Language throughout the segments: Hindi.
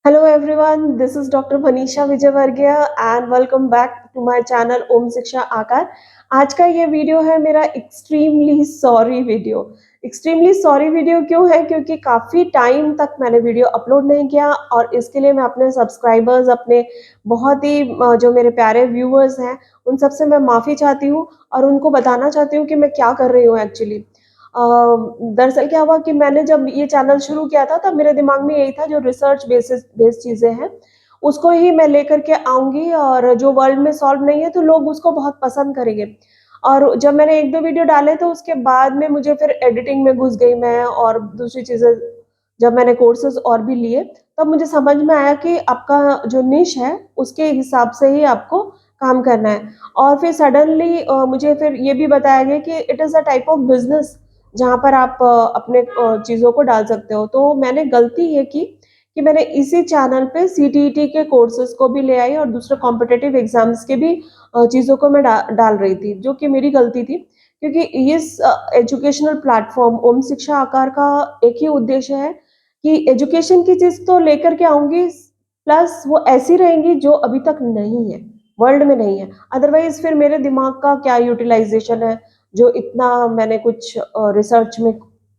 Hello everyone, this is Dr. Manisha Vijayvargiya and welcome back to my channel ओम शिक्षा आकार। आज का ये वीडियो है मेरा extremely sorry video. Extremely sorry video क्यों है? क्योंकि काफ़ी टाइम तक मैंने वीडियो अपलोड नहीं किया और इसके लिए मैं अपने सब्सक्राइबर्स, अपने बहुत ही जो मेरे प्यारे व्यूअर्स हैं, उन सब से मैं माफ़ी चाहती हूँ और उनको बताना चाहती हूँ कि मैं क्या कर रही हूँ एक्चुअली। दरअसल क्या हुआ कि मैंने जब ये चैनल शुरू किया था तब मेरे दिमाग में यही था जो रिसर्च बेस्ड चीज़ें हैं, उसको ही मैं लेकर के आऊँगी और जो वर्ल्ड में सॉल्व नहीं है तो लोग उसको बहुत पसंद करेंगे। और जब मैंने 1-2 वीडियो डाले तो उसके बाद में मुझे फिर एडिटिंग में घुस गई मैं और दूसरी चीज़ें जब मैंने कोर्सेज़ और भी लिए, तब मुझे समझ में आया कि आपका जो निश है, उसके हिसाब से ही आपको काम करना है। और फिर सडनली मुझे फिर ये भी बताया गया कि it is a type of business जहाँ पर आप अपने चीज़ों को डाल सकते हो। तो मैंने गलती ये की कि मैंने इसी चैनल पे सीटीईटी के कोर्सेज़ को भी ले आई और दूसरे कॉम्पिटिटिव एग्ज़ाम्स के भी चीज़ों को मैं डाल रही थी, जो कि मेरी गलती थी। क्योंकि इस एजुकेशनल प्लेटफ़ॉर्म ओम शिक्षा आकार का एक ही उद्देश्य है कि एजुकेशन की चीज़ तो लेकर के आऊँगी, प्लस वो ऐसी रहेंगी जो अभी तक नहीं है, वर्ल्ड में नहीं है। अदरवाइज़ फिर मेरे दिमाग का क्या यूटिलाइज़ेशन है, जो इतना मैंने कुछ रिसर्च में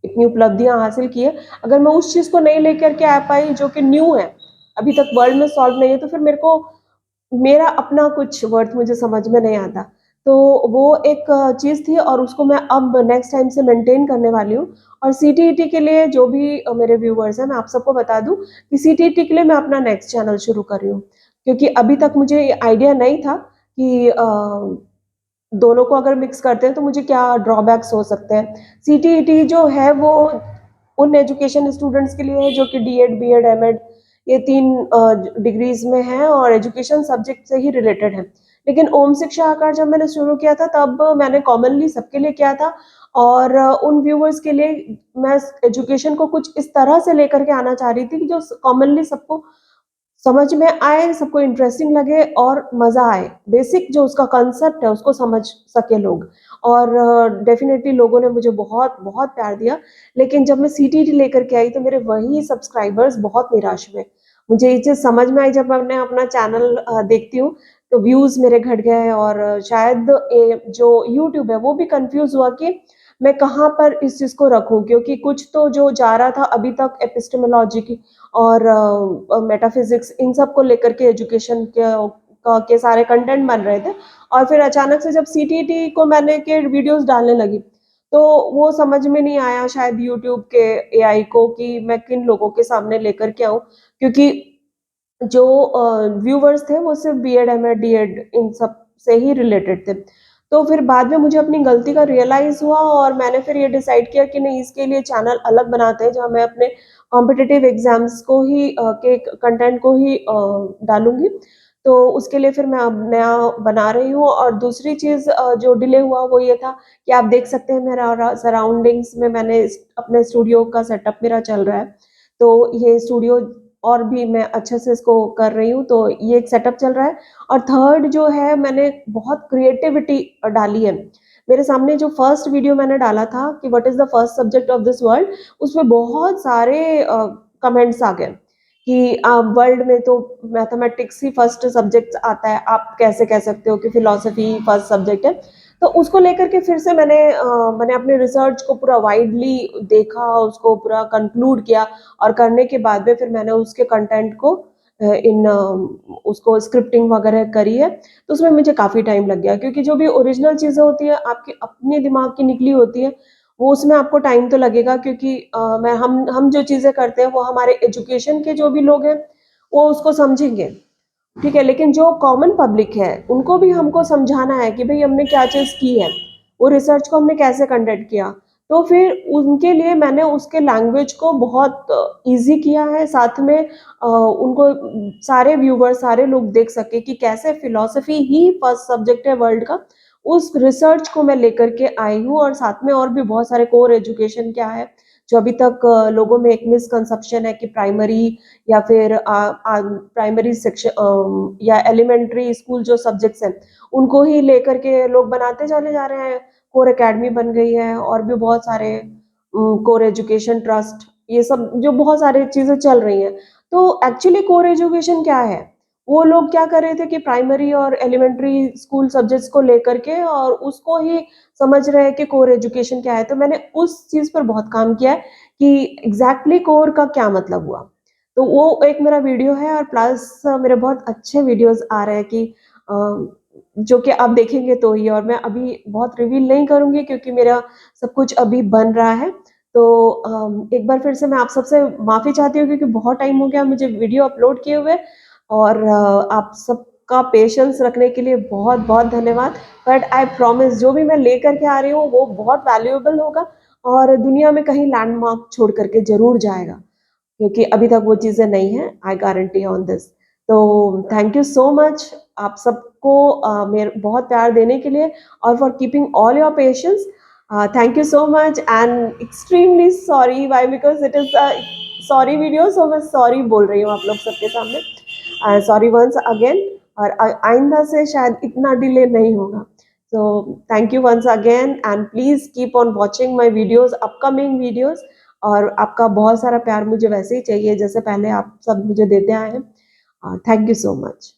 इतनी उपलब्धियाँ हासिल की है, अगर मैं उस चीज़ को नहीं लेकर के आ पाई जो कि न्यू है, अभी तक वर्ल्ड में सॉल्व नहीं है, तो फिर मेरे को मेरा अपना कुछ वर्थ मुझे समझ में नहीं आता। तो वो एक चीज़ थी और उसको मैं अब नेक्स्ट टाइम से मेंटेन करने वाली हूँ। और सीटीईटी के लिए जो भी मेरे व्यूअर्स हैं, मैं आप सबको बता दूँ कि सीटीईटी के लिए मैं अपना नेक्स्ट चैनल शुरू कर रही हूँ। क्योंकि अभी तक मुझे ये आइडिया नहीं था कि दोनों को अगर मिक्स करते हैं तो मुझे क्या ड्रॉबैक्स हो सकते हैं। सीटीईटी जो है वो उन एजुकेशन स्टूडेंट्स के लिए है जो कि डीएड, बीएड, एमएड ये 3 डिग्रीज़ में हैं और एजुकेशन सब्जेक्ट से ही रिलेटेड है। लेकिन ओम शिक्षा आकार जब मैंने शुरू किया था तब मैंने कॉमनली सबके लिए किया था और उन व्यूअर्स के लिए मैं एजुकेशन को कुछ इस तरह से लेकर के आना चाह रही थी कि जो कॉमनली सबको समझ में आए, सबको इंटरेस्टिंग लगे और मज़ा आए। बेसिक जो उसका कांसेप्ट है उसको समझ सके लोग और डेफ़िनेटली लोगों ने मुझे बहुत प्यार दिया। लेकिन जब मैं सीटीईटी लेकर के आई तो मेरे वही सब्सक्राइबर्स बहुत निराश हुए। मुझे ये चीज़ समझ में आई जब मैंने अपना चैनल देखती हूँ तो व्यूज़ मेरे घट गए और शायद जो यूट्यूब है वो भी कन्फ्यूज़ हुआ कि मैं कहाँ पर इस चीज़ को रखूँ क्योंकि कुछ तो जो जा रहा था अभी तक एपिस्टेमोलॉजी की और मेटाफिज़िक्स इन सब को लेकर के एजुकेशन के सारे कंटेंट बन रहे थे और फिर अचानक से जब सीटीईटी को मैंने के वीडियोज़ डालने लगी, तो वो समझ में नहीं आया शायद यूट्यूब के एआई को कि मैं किन लोगों के सामने लेकर के आऊँ क्योंकि जो व्यूअर्स थे वो सिर्फ़ बीएड, एमएड, डीएड इन सब से ही रिलेटेड थे। तो फिर बाद में मुझे अपनी गलती का रियलाइज़ हुआ और मैंने फिर ये डिसाइड किया कि नहीं इसके लिए चैनल अलग बनाते हैं जहाँ मैं अपने कॉम्पिटिटिव एग्ज़ाम्स को ही के कंटेंट को ही डालूँगी। तो उसके लिए फिर मैं अब नया बना रही हूँ और दूसरी चीज़ जो डिले हुआ वो ये था कि आप देख सकते हैं मेरा सराउंडिंग्स में मैंने अपने स्टूडियो का सेटअप मेरा चल रहा है। तो ये स्टूडियो और भी मैं अच्छे से इसको कर रही हूँ, तो ये एक सेटअप चल रहा है और थर्ड जो है मैंने बहुत क्रिएटिविटी डाली है। मेरे सामने जो फर्स्ट वीडियो मैंने डाला था कि what is the first subject of this world उसमें बहुत सारे कमेंट्स आ गए कि वर्ल्ड में तो मैथमेटिक्स ही फर्स्ट सब्जेक्ट आता है, आप कैसे कह सकते हो कि फिलॉसफी फर्स्ट सब्जेक्ट है। तो उसको लेकर के फिर से मैंने अपने रिसर्च को पूरा वाइडली देखा, उसको पूरा कंक्लूड किया और करने के बाद में फिर मैंने उसके कंटेंट को उसको स्क्रिप्टिंग वगैरह करी है, तो उसमें मुझे काफ़ी टाइम लग गया क्योंकि जो भी ओरिजिनल चीज़ें होती हैं, आपके अपने दिमाग की निकली होती हैं, वो उसमें आपको टाइम तो लगेगा क्योंकि मैं हम जो चीज़ें करते हैं, वो हमारे एजुकेशन के जो भी लोग हैं, वो उसको समझेंगे। ठीक है, लेकिन जो कॉमन पब्लिक है, उनको भी हमको समझाना है कि भई हमने क्या चीज़ की है, वो रिसर्च को हमने कैसे कंडक्ट किया। तो फिर उनके लिए मैंने उसके लैंग्वेज को बहुत ईज़ी किया है, साथ में उनको सारे व्यूअर्स, सारे लोग देख सकें कि कैसे फ़िलॉसफ़ी ही फर्स्ट सब्जेक्ट है वर्ल्ड का, उस रिसर्च को मैं लेकर के आई हूँ और साथ में और भी बहुत सारे कोर एजुकेशन क्या है, जो अभी तक लोगों में एक मिसकंसेप्शन है कि प्राइमरी या फिर प्राइमरी या एलिमेंट्री स्कूल जो सब्जेक्ट्स हैं, उनको ही लेकर के लोग बनाते चले जा रहे हैं। कोर अकेडमी बन गई है और भी बहुत सारे कोर एजुकेशन ट्रस्ट ये सब जो बहुत सारी चीज़ें चल रही हैं। तो एक्चुअली कोर एजुकेशन क्या है? वो लोग क्या कर रहे थे कि प्राइमरी और एलिमेंट्री स्कूल सब्जेक्ट्स को लेकर के और उसको ही समझ रहे हैं कि कोर एजुकेशन क्या है। तो मैंने उस चीज़ पर बहुत काम किया है कि एग्ज़ैक्टली कोर का क्या मतलब हुआ। तो वो एक मेरा वीडियो है और प्लस मेरे बहुत अच्छे वीडियोज़ आ रहे हैं कि अ, जो कि आप देखेंगे तो ही, और मैं अभी बहुत रिवील नहीं करूँगी क्योंकि मेरा सब कुछ अभी बन रहा है। तो एक बार फिर से मैं आप सबसे माफ़ी चाहती हूँ क्योंकि बहुत टाइम हो गया मुझे वीडियो अपलोड किए हुए, और आप सबका पेशेंस रखने के लिए बहुत-बहुत धन्यवाद। बट आई प्रॉमिस जो भी मैं लेकर के आ रही हूँ वो बहुत वैल्यूएबल होगा और दुनिया में कहीं लैंडमार्क छोड़ कर के ज़रूर जाएगा, क्योंकि अभी तक वो चीज़ें नहीं हैं, आई गारंटी ऑन दिस। तो थैंक यू सो मच आप सबको मेर बहुत प्यार देने के लिए और for keeping all your patience. Thank you so much and extremely sorry why because it is a sorry video, so मैं सॉरी बोल रही हूँ आप लोग सबके सामने। सॉरी वन्स अगेन, और आइंदा से शायद इतना डिले नहीं होगा। So thank you once again and please keep on watching my videos, upcoming videos। और आपका बहुत सारा प्यार मुझे वैसे ही चाहिए जैसे पहले आप सब मुझे देते आए हैं। Thank you so much.